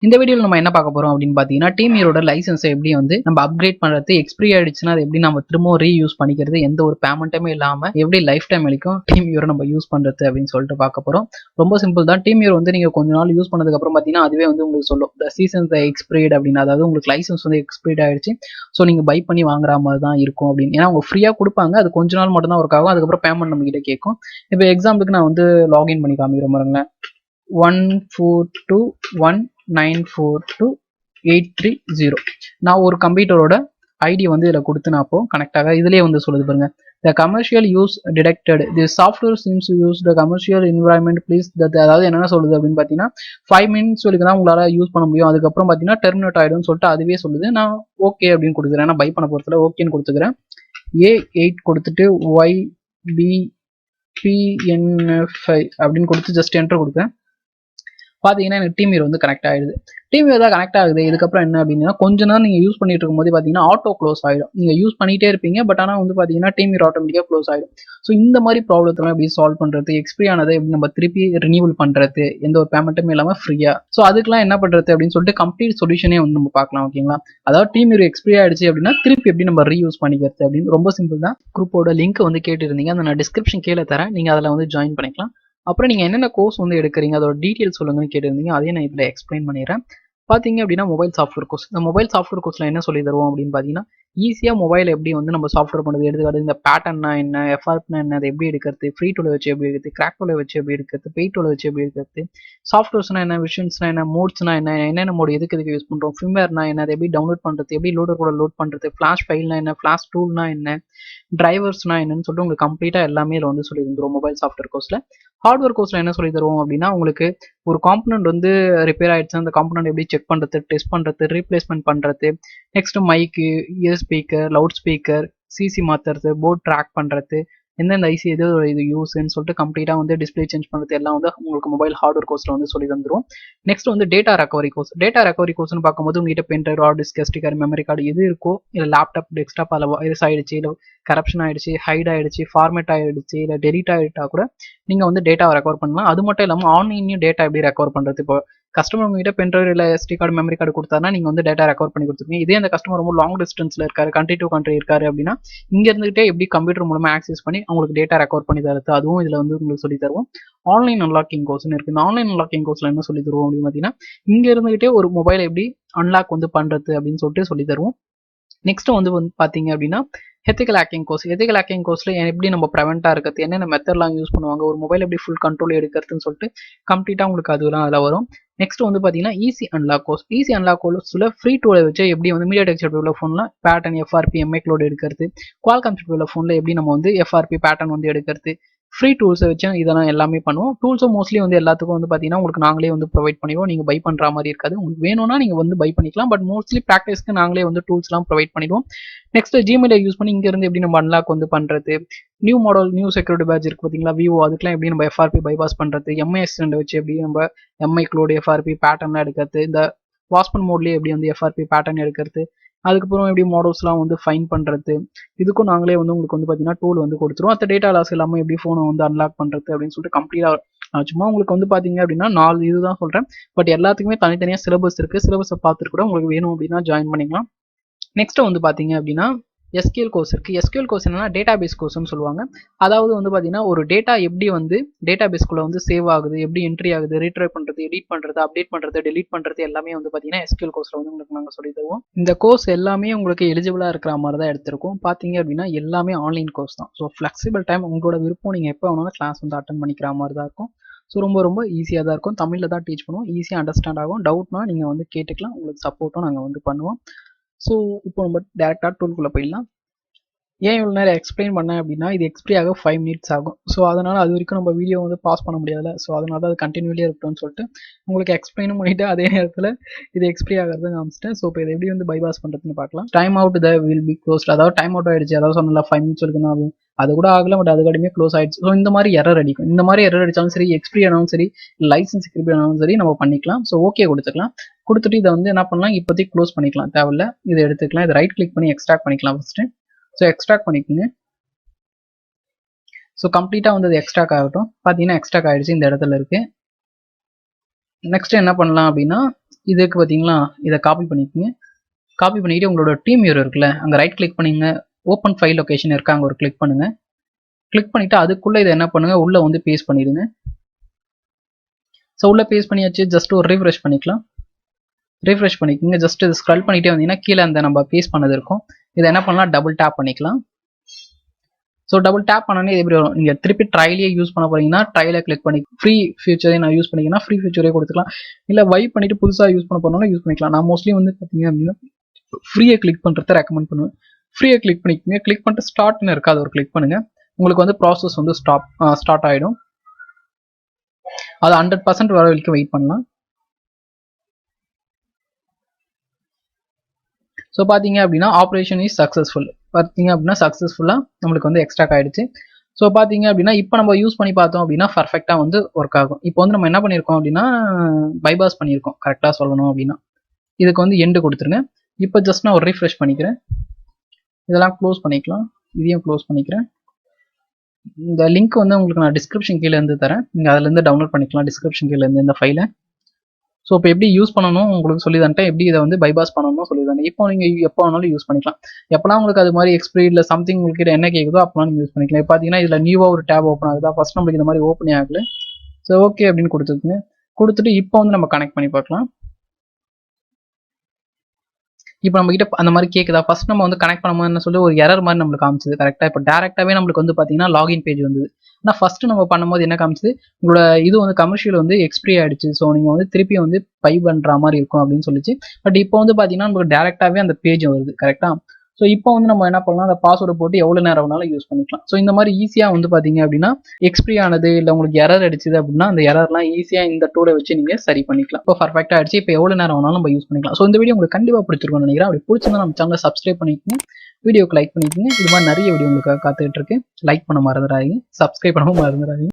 இந்த வீடியோல நம்ம என்ன பார்க்க போறோம் அப்படின்னு பாத்தீங்கன்னா, TeamViewer லைசன்ஸை எப்படி வந்து நம்ம அப்கிரேட் பண்றது, எக்ஸ்பிரி ஆயிடுச்சுன்னா அதை எப்படி நம்ம திரும்ப ரீயூஸ் பண்ணிக்கிறது, எந்த ஒரு பேமெண்ட்டுமே இல்லாம எப்படி லைஃப் டைம் வரைக்கும் TeamViewer நம்ம யூஸ் பண்றது அப்படின்னு சொல்லிட்டு பார்க்க போறோம். ரொம்ப சிம்பிள் தான். TeamViewer வந்து நீங்க கொஞ்ச நாள் யூஸ் பண்ணதுக்கு அப்புறம் பாத்தீங்கன்னா அதுவே வந்து உங்களுக்கு சொல்லும் the seasons expired அப்படின்னு. அதாவது உங்களுக்கு லைசன்ஸ் வந்து எக்ஸ்பைர்ட் ஆயிடுச்சு, ஸோ நீங்க பை பண்ணி வாங்குற மாதிரி தான் இருக்கும் அப்படின்னு. ஏன்னா அவங்க ஃப்ரீயா கொடுப்பாங்க, அது கொஞ்ச நாள் மட்டும் தான் ஒர்க் ஆகும், அதுக்கப்புறம் பேமெண்ட் நம்ம கிட்ட கேட்கும். இப்போ எக்ஸாம்பிளுக்கு நான் வந்து லாகின் பண்ணி காமிக்கிறேன் பாருங்க. 142194283 நான் ஒரு கம்ப்யூட்டரோட ஐடி வந்து இதில் கொடுத்து நான் அப்போ கனெக்ட் ஆக இதுலேயே வந்து சொல்லுது பாருங்க. The commercial use detected. The software seems to use the commercial environment. Please அதாவது என்னென்ன சொல்லுது அப்படின்னு பார்த்தீங்கன்னா 5 minutes வரைக்கும் தான் உங்களால் யூஸ் பண்ண முடியும், அதுக்கப்புறம் பார்த்தீங்கன்னா டெர்மினேட் ஆகிடும்னு சொல்லிட்டு அதுவே சொல்லுது. நான் ஓகே அப்படின்னு கொடுத்துக்கிறேன். நான் பை பண்ண போகிறதுல ஓகேன்னு கொடுத்துக்கிறேன். A8 கொடுத்துட்டு YBPNF5 அப்படின்னு கொடுத்து ஜஸ்ட் என்டர் கொடுக்குறேன். பார்த்தீங்கன்னா எனக்கு TeamViewer வந்து கனெக்ட் ஆகிடுது. TeamViewer தான் கனெக்ட் ஆகுது. இதுக்கப்புறம் என்ன அப்படின்னா கொஞ்ச நேரம் நீங்கள் யூஸ் பண்ணிட்டு இருக்கும்போது பார்த்தீங்கன்னா ஆட்டோ க்ளோஸ் ஆகிடும். நீங்கள் யூஸ் பண்ணிகிட்டே இருப்பீங்க, பட் ஆனால் வந்து பார்த்தீங்கன்னா TeamViewer ஆட்டோமேட்டிக்காக க்ளோஸ் ஆகிடும். ஸோ இந்த மாதிரி ப்ராப்ளத்தெல்லாம் எப்படி சால்வ் பண்ணுறது, எக்ஸ்பிரி ஆனதை எப்படி நம்ம திருப்பி ரினியூவல் பண்ணுறது எந்த ஒரு பேமெண்ட்டுமே இல்லாமல் ஃப்ரீயாக, ஸோ அதுக்கெல்லாம் என்ன பண்ணுறது அப்படின்னு சொல்லிட்டு கம்ப்ளீட் சொல்யூஷனே வந்து நம்ம பார்க்கலாம். ஓகேங்களா? அதாவது TeamViewer எக்ஸ்பிரி ஆயிடுச்சு அப்படின்னா திருப்பி எப்படி நம்ம ரீயூஸ் பண்ணிக்கிறது அப்படின்னு ரொம்ப சிம்பிள் தான். குரூப்போட லிங்க் வந்து கேட்டுருந்தீங்க, அதை நான் டிஸ்கிரிப்ஷன் கீழே தரேன், நீங்கள் அதில் வந்து ஜாயின் பண்ணிக்கலாம். அப்புறம் நீங்கள் என்னென்ன கோர்ஸ் வந்து எடுக்கிறீங்க அதோட டீட்டெயில் சொல்லுங்கன்னு கேட்டிருந்தீங்க, அதையும் நான் இதில் எக்ஸ்பிளைன் பண்ணிடுறேன். பார்த்தீங்க அப்படின்னா மொபைல் சாஃப்ட்வேர் கோர்ஸ். இந்த மொபைல் சாஃப்ட்வேர் கோர்ஸில் என்ன சொல்லி தருவோம் அப்படின்னு பார்த்தீங்கன்னா ஈஸியாக மொபைல் எப்படி வந்து நம்ம சாஃப்ட்வேர் பண்ணுறது, எடுத்துக்காட்டு இந்த பேட்டர்னா என்ன, எஃப்ஆர்ப்னா என்ன, அதை எப்படி எடுக்கிறது, ஃப்ரீ டூலை வச்சு எப்படி எடுக்கிறது, கிராக் டூலை வச்சு எப்படி எடுக்கிறது, பெய் டூலை வச்சு எப்படி எடுக்கிறது, சாஃப்ட்வேர்ஸ்னா என்ன, விஷன்ஸ்னா என்ன, மோட்ஸ்னா என்ன, என்னென்ன மோட் எதுக்கு யூஸ் பண்ணுறோம், ஃபிம்வேர்னா என்ன, அதை எப்படி டவுன்லோட் பண்ணுறது, எப்படி லோடர் கூட லோட் பண்ணுறது, ஃப்ளாஷ் ஃபைல்னா என்ன, ஃப்ளாஷ் டூல்னா என்ன, டிரைவர்ஸ்னா என்னன்னு சொல்லிட்டு உங்களுக்கு கம்ப்ளீட்டாக எல்லாமே இதில் வந்து சொல்லி தந்துடும் மொபைல் சாஃப்ட்வேர் கோர்ஸில். ஹார்ட்வேர் கோர்ஸில் என்ன சொல்லி தருவோம் அப்படின்னா உங்களுக்கு ஒரு காம்பனண்ட் வந்து ரிப்பேர் ஆயிடுச்சு, அந்த காம்பனண்ட் எப்படி செக் பண்ணுறது, டெஸ்ட் பண்ணுறது, ரீப்ளேஸ்மெண்ட் பண்ணுறது, நெக்ஸ்ட் மைக்கு, ear speaker, loud speaker, CC மாற்றுறது, போர்ட் ட்ராக் பண்ணுறது, எந்தெந்த ஐசி எது இது யூஸ்ன்னு சொல்லிட்டு கம்ப்ளீட்டாக வந்து டிஸ்பிளே சேஞ்ச் பண்ணுறது எல்லாம் வந்து உங்களுக்கு மொபைல் ஹார்ட்வேர் கோர்ஸில் வந்து சொல்லி தந்துடும். நெக்ஸ்ட் வந்து data recovery course. Data recovery கோர்ஸ்னு பார்க்கும்போது உங்ககிட்ட pen drive, hard disk, SD card, memory card எது இருக்கோ, இல்லை லேப்டாப், டெஸ்க்டாப் அதில் வைரஸ் ஆயிடுச்சு, இல்லை கரப்ஷன் ஆயிடுச்சு, ஹைட் ஆயிடுச்சு, ஃபார்மேட் ஆயிடுச்சு, இல்லை டெலிட் ஆகிட்டா கூட நீங்கள் வந்து டேட்டாவை ரெக்கவர் பண்ணலாம். அது மட்டும் இல்லாமல் ஆன்லைன்லையும் டேட்டா எப்படி ரெக்கவர் பண்ணுறது, இப்போ கஸ்டமர் உங்ககிட்ட பென் ட்ரைவ் இல்லை எஸ்டி கார்டு, மெமரி கார்டு கொடுத்தாருன்னா நீங்கள் வந்து டேட்டா ரெக்கவர் பண்ணி கொடுத்துருக்கீங்க. இதே அந்த கஸ்டமர் ரொம்ப லாங் டிஸ்டன்ஸில் இருக்காரு, கண்ட்ரி டு கண்ட்ரி இருக்காரு அப்படின்னா இங்க இருந்துகிட்டே எப்படி கம்ப்யூட்டர் மூலமா ஆக்சஸ் பண்ணி உங்களுக்கு டேட்டா ரெக்கவர் பண்ணி தருது, அதுவும் இதுல வந்து உங்களுக்கு சொல்லி தருவோம். ஆன்லைன் அன்லாக்கிங் கோர்ஸ்னு இருக்கு. இந்த ஆன்லைன் அன்லாக்கிங் கோர்ஸ்ல என்ன சொல்லி தருவோம் அப்படின்னு பாத்தீங்கன்னா இங்க இருந்துகிட்டே ஒரு மொபைல் எப்படி அன்லாக் வந்து பண்றது அப்படின்னு சொல்லிட்டு சொல்லி தருவோம். நெக்ஸ்ட் வந்து பாத்தீங்க அப்படின்னா ethical hacking course. Ethical hacking கோர்ஸ்ல எப்படி நம்ம ப்ரிவெண்டா இருக்கிறது, என்னென்ன மெத்தட்லாம் யூஸ் பண்ணுவாங்க, ஒரு மொபைல் எப்படி ஃபுல் கண்ட்ரோல் எடுக்கிறதுன்னு சொல்லிட்டு கம்ப்ளீட்டா உங்களுக்கு அதெல்லாம் அதில் வரும். நெக்ஸ்ட் வந்து பாத்தீங்கன்னா easy unlock course. Easy unlock கோர்ஸ்ல ஃப்ரீ டூலை வச்சு எப்படி வந்து மீடியா டெக் உள்ள ஃபோன்ல பேட்டர்ன், எஃப்ஆர்பி, எம்ஐ லோடு எடுக்கிறது, குவால்காம் உள்ள ஃபோன்ல எப்படி நம்ம வந்து எஃப்ஆர்பி பேட்டர்ன் வந்து எடுக்கிறது, ஃப்ரீ டூல்ஸை வச்சு இதெல்லாம் எல்லாமே பண்ணுவோம். டூல்ஸும் மோஸ்ட்லி வந்து எல்லாத்துக்கும் வந்து பார்த்தீங்கன்னா உங்களுக்கு நாங்களே வந்து ப்ரொவைட் பண்ணிடுவோம். நீங்கள் பை பண்ணுற மாதிரி இருக்காது. உங்களுக்கு வேணும்னா நீங்கள் வந்து பை பண்ணிக்கலாம், பட் மோஸ்ட்லி ப்ராக்டிஸ்க்கு நாங்களே வந்து டூல்ஸ்லாம் ப்ரொவைட் பண்ணிடுவோம். நெக்ஸ்ட் ஜிமெயிலை யூஸ் பண்ணி இங்கேருந்து எப்படி நம்ம அன்லாக் வந்து பண்ணுறது, new model new security patch இருக்கு பார்த்தீங்களா, விவோ, அதுக்கெல்லாம் எப்படி நம்ம எஃப்ஆர்பி பைபாஸ் பண்ணுறது, எம்ஐ எக்ஸ்டெண்ட் வச்சு எப்படி நம்ம எம்ஐ க்ளோடு எஃப்ஆர்பி பேட்டர்ன்லாம் எடுக்கிறது, இந்த வாஸ்பன் மோட்லேயே எப்படி வந்து எஃப்ஆர்பி பேட்டர்ன் எடுக்கிறது, அதுக்கப்புறம் எப்படி மாடல்ஸ்லாம் வந்து ஃபைன் பண்ணுறது, இதுக்கும் நாங்களே வந்து உங்களுக்கு வந்து பார்த்தீங்கன்னா டூல் வந்து கொடுத்துருவோம். அந்த டேட்டா லாஸ் இல்லாமல் எப்படி ஃபோனை வந்து அன்லாக் பண்ணுறது அப்படின்னு சொல்லிட்டு கம்ப்ளீட்டாக சும்மா உங்களுக்கு வந்து பார்த்தீங்க அப்படின்னா 4 இதுதான் சொல்கிறேன், பட் எல்லாத்துக்குமே தனித்தனியாக சிலபஸ் இருக்குது. சிலபஸை பார்த்துட்டு கூட உங்களுக்கு வேணும் அப்படின்னா ஜாயின் பண்ணிக்கலாம். நெக்ஸ்ட் வந்து பார்த்தீங்க அப்படின்னா எஸ்கியூஎல் கோர்ஸ் இருக்குது. எஸ்கியூஎல் கோர்ஸ் என்னன்னா டேட்டா பேஸ் கோர்ஸ்னு சொல்லுவாங்க. அதாவது வந்து பார்த்தீங்கன்னா ஒரு டேட்டா எப்படி வந்து டேட்டா பேஸ்க்குள்ள வந்து சேவ் ஆகுது, எப்படி என்ட்ரி ஆகுது, ரீட்ரைவ் பண்ணுறது, எடிட் பண்ணுறது, அப்டேட் பண்ணுறது, டெலீட் பண்ணுறது எல்லாமே வந்து பார்த்தீங்கன்னா எஸ்கியூஎல் கோர்ஸில் வந்து உங்களுக்கு நாங்கள் சொல்லி தருவோம். இந்த கோர்ஸ் எல்லாமே உங்களுக்கு எலிஜிபிளாக இருக்கிற மாதிரி தான் எடுத்திருக்கோம். பார்த்தீங்க அப்படின்னா எல்லாமே ஆன்லைன் கோர்ஸ் தான். ஸோ ஃப்ளெக்சிபிள் டைம், உங்களோட விருப்பம், நீங்கள் எப்போ வேணாலும் கிளாஸ் வந்து அட்டன் பண்ணிக்கிற மாதிரி தான் இருக்கும். ஸோ ரொம்ப ஈஸியாக தான் இருக்கும். தமிழில் தான் டீச் பண்ணுவோம், ஈஸியாக அண்டர்ஸ்டாண்ட் ஆகும். டவுட்னா நீங்கள் வந்து கேட்டுக்கலாம், உங்களுக்கு சப்போர்ட்டும் நாங்கள் வந்து பண்ணுவோம். ஸோ இப்போ நம்ம டேரெக்டாக டூல்குள்ளே போயிடலாம். ஏன் இவ்வளோ நேரம் எக்ஸ்பிளைன் பண்ணேன் அப்படின்னா இது எக்ஸ்பிரி ஆக 5 மினிட்ஸ் ஆகும். ஸோ அதனால் அது வரைக்கும் நம்ம வீடியோ வந்து பாஸ் பண்ண முடியாதுல்ல. ஸோ அதனால தான் அது கண்டினியூலியாக இருக்கட்டும்னு சொல்லிட்டு உங்களுக்கு எக்ஸ்பிளைனும் பண்ணிவிட்டு அதே நேரத்தில் இது எக்ஸ்பிரி ஆகிறது காமிச்சிட்டேன். ஸோ இப்போ இதை எப்படி வந்து பைபாஸ் பண்ணுறதுன்னு பார்க்கலாம். Time out the will be closed. அதாவது டைம் அவுட் ஆயிடுச்சு, அதாவது சொன்னல 5 மினிட்ஸ் இருக்குன்னா அது கூட ஆகல, பட் அதுக்கடிமே க்ளோஸ் ஆயிடுச்சு. ஸோ இந்த மாதிரி எரர் அடிக்கும். இந்த மாதிரி எரர் அடித்தாலும் சரி, எக்ஸ்பிரி ஆனாலும் சரி, லைசன்ஸ் எக்ஸ்பிரி ஆனாலும் சரி நம்ம பண்ணிக்கலாம். ஸோ ஓகே கொடுத்துக்கலாம். கொடுத்துட்டு இதை வந்து என்ன பண்ணலாம், இப்போதைக்கு க்ளோஸ் பண்ணிக்கலாம், தேவையில்ல. இதை எடுத்துக்கலாம். இதை ரைட் கிளிக் பண்ணி எக்ஸ்ட்ராக்ட் பண்ணிக்கலாம் ஃபஸ்ட்டு. ஸோ எக்ஸ்ட்ராக்ட் பண்ணிக்கோங்க. ஸோ கம்ப்ளீட்டாக வந்து அது எக்ஸ்ட்ராக் ஆகட்டும். பார்த்தீங்கன்னா எக்ஸ்ட்ராக் ஆகிடுச்சு, இந்த இடத்துல இருக்குது. நெக்ஸ்ட் என்ன பண்ணலாம் அப்படின்னா இதுக்கு பார்த்தீங்களா, இதை காப்பி பண்ணிக்கோங்க. காப்பி பண்ணிட்டு உங்களோட டீம் வியூவர் இருக்குல்ல, அங்கே ரைட் கிளிக் பண்ணிங்க, ஓப்பன் ஃபைல் லொகேஷன் இருக்கா, அங்கே ஒரு கிளிக் பண்ணுங்க. கிளிக் பண்ணிட்டு அதுக்குள்ளே இதை என்ன பண்ணுங்க, உள்ளே வந்து பேஸ்ட் பண்ணிடுங்க. ஸோ உள்ளே பேஸ்ட் பண்ணியாச்சு. ஜஸ்ட் ஒரு ரீஃப்ரெஷ் பண்ணிக்கலாம். ரீஃப்ரெஷ் பண்ணிக்கோங்க. ஜஸ்ட் இது ஸ்க்ரால் பண்ணிட்டே வந்தீங்கன்னா கீழே அந்த நம்ம பேஸ்ட் பண்ணது இருக்கும். இதை என்ன பண்ணலாம், டபுள் டேப் பண்ணிக்கலாம். ஸோ டபுள் டேப் பண்ணோன்னே எப்படி வரும், நீங்கள் திருப்பி ட்ரைலையே யூஸ் பண்ண போறீங்கன்னா ட்ரைலை கிளிக் பண்ணி ஃப்ரீ ஃபியூச்சரே நான் யூஸ் பண்ணிங்கன்னா ஃப்ரீ ஃபியூச்சரே கொடுத்துக்கலாம். இல்லை வைப் பண்ணிட்டு புதுசாக யூஸ் பண்ண போறோம்னா யூஸ் பண்ணிக்கலாம். நான் மோஸ்ட்லி வந்து பார்த்தீங்க அப்படின்னா ஃப்ரீயை கிளிக் பண்ணுறத ரெக்கமெண்ட் பண்ணுவேன். ஃப்ரீயை கிளிக் பண்ணிக்கோங்க. கிளிக் பண்ணிட்டு ஸ்டார்ட்னு இருக்கா, அது ஒரு கிளிக் பண்ணுங்க. உங்களுக்கு வந்து ப்ராசஸ் வந்து ஸ்டார்ட் ஆகிடும். அது 100% வர வரைக்கும் வெயிட் பண்ணலாம். ஸோ பார்த்தீங்க அப்படின்னா ஆப்ரேஷன் இஸ் சக்ஸஸ்ஃபுல். பார்த்தீங்க அப்படின்னா சக்ஸஸ்ஃபுல்லாக நம்மளுக்கு வந்து எக்ஸ்ட்ராக்ட் ஆகிடுச்சு. ஸோ பார்த்தீங்க அப்படின்னா இப்போ நம்ம யூஸ் பண்ணி பார்த்தோம் அப்படின்னா பர்ஃபெக்டாக வந்து ஒர்க் ஆகும். இப்போ வந்து நம்ம என்ன பண்ணியிருக்கோம் அப்படின்னா பைபாஸ் பண்ணியிருக்கோம், கரெக்டாக சொல்லணும் அப்படின்னா. இதுக்கு வந்து எண்டு கொடுத்துருங்க. இப்போ ஜஸ்ட் நான் ஒரு ரீஃப்ரெஷ் பண்ணிக்கிறேன். இதெல்லாம் க்ளோஸ் பண்ணிக்கலாம். இதையும் க்ளோஸ் பண்ணிக்கிறேன். இந்த லிங்க் வந்து உங்களுக்கு நான் டிஸ்கிரிப்ஷன் கீழே இருந்து தரேன். நீங்கள் அதுலேருந்து டவுன்லோட் பண்ணிக்கலாம் டிஸ்கிரிப்ஷன் கீழே இருந்து இந்த ஃபைலை. ஸோ இப்போ எப்படி யூஸ் பண்ணணும் உங்களுக்கு சொல்லி தந்துட்டேன், எப்படி இதை வந்து பைபாஸ் பண்ணணும் சொல்லி தந்தேன். இப்போ நீங்கள் எப்போ வேணாலும் யூஸ் பண்ணிக்கலாம். எப்போலாம் உங்களுக்கு அது மாதிரி எக்ஸ்பிரி இல்லை சம்திங் உங்களுக்கு என்ன கேட்குதோ அப்போலாம் நீங்கள் யூஸ் பண்ணிக்கலாம். இப்போ பார்த்தீங்கன்னா இதில் நியூவாக ஒரு டேப் ஓப்பன் ஆகுதா, ஃபர்ஸ்ட் நம்மளுக்கு இந்த மாதிரி ஓப்பனே ஆகல. ஸோ ஓகே அப்படின்னு கொடுத்துருக்குங்க. கொடுத்துட்டு இப்போ வந்து நம்ம கனெக்ட் பண்ணி பார்க்கலாம். இப்போ நம்ம கிட்ட அந்த மாதிரி கேட்குதா, ஃபர்ஸ்ட் நம்ம வந்து கனெக்ட் பண்ணும்போது சொல்லி ஒரு எரர் மாதிரி நம்மளுக்கு காமிச்சது கரெக்டாக. இப்போ டேரெக்டாகவே நம்மளுக்கு வந்து பார்த்தீங்கன்னா லாகின் பேஜ் வந்தது. ஆனால் ஃபர்ஸ்ட் நம்ம பண்ணும்போது என்ன காமிச்சது, உங்களோட இது வந்து கமர்ஷியல் வந்து எக்ஸ்பிரி ஆயிடுச்சு, ஸோ நீங்கள் வந்து திருப்பி வந்து பை பண்ணுற மாதிரி இருக்கும் அப்படின்னு சொல்லிச்சு. பட் இப்போ வந்து பார்த்தீங்கன்னா நமக்கு டேரெக்டாகவே அந்த பேஜ் வருது கரெக்டாக. ஸோ இப்போ வந்து நம்ம என்ன பண்ணலாம், அந்த பாஸ்வேர்டை போட்டு எவ்வளோ நேரம் வேணாலும் யூஸ் பண்ணிக்கலாம். ஸோ இந்த மாதிரி ஈஸியாக வந்து பார்த்தீங்க அப்படின்னா எக்ஸ்பிரி ஆனது இல்லை உங்களுக்கு எரர் அடிச்சுது அப்படின்னா அந்த எரர்லாம் ஈஸியாக இந்த டூலை வச்சு நீங்கள் சரி பண்ணிக்கலாம். இப்போ பர்ஃபெக்டாக ஆயிடுச்சு. இப்போ எவ்வளோ நேரம் வேணாலும் நம்ம யூஸ் பண்ணிக்கலாம். ஸோ இந்த வீடியோ உங்களுக்கு கண்டிப்பாக பிடிச்சிருக்கும்னு நினைக்கிறேன். அப்படி பிடிச்சிருந்தா நம்ம சேனலை சப்ஸ்கிரைப் பண்ணிக்கோங்க, வீடியோக்கு லைக் பண்ணிக்கோங்க. இது மாதிரி நிறைய வீடியோ உங்களுக்கு காத்துக்கிட்டு இருக்கு. லைக் பண்ண மறந்துடாதீங்க, சப்ஸ்கிரைப் பண்ணவும் மறந்துடாதீங்க.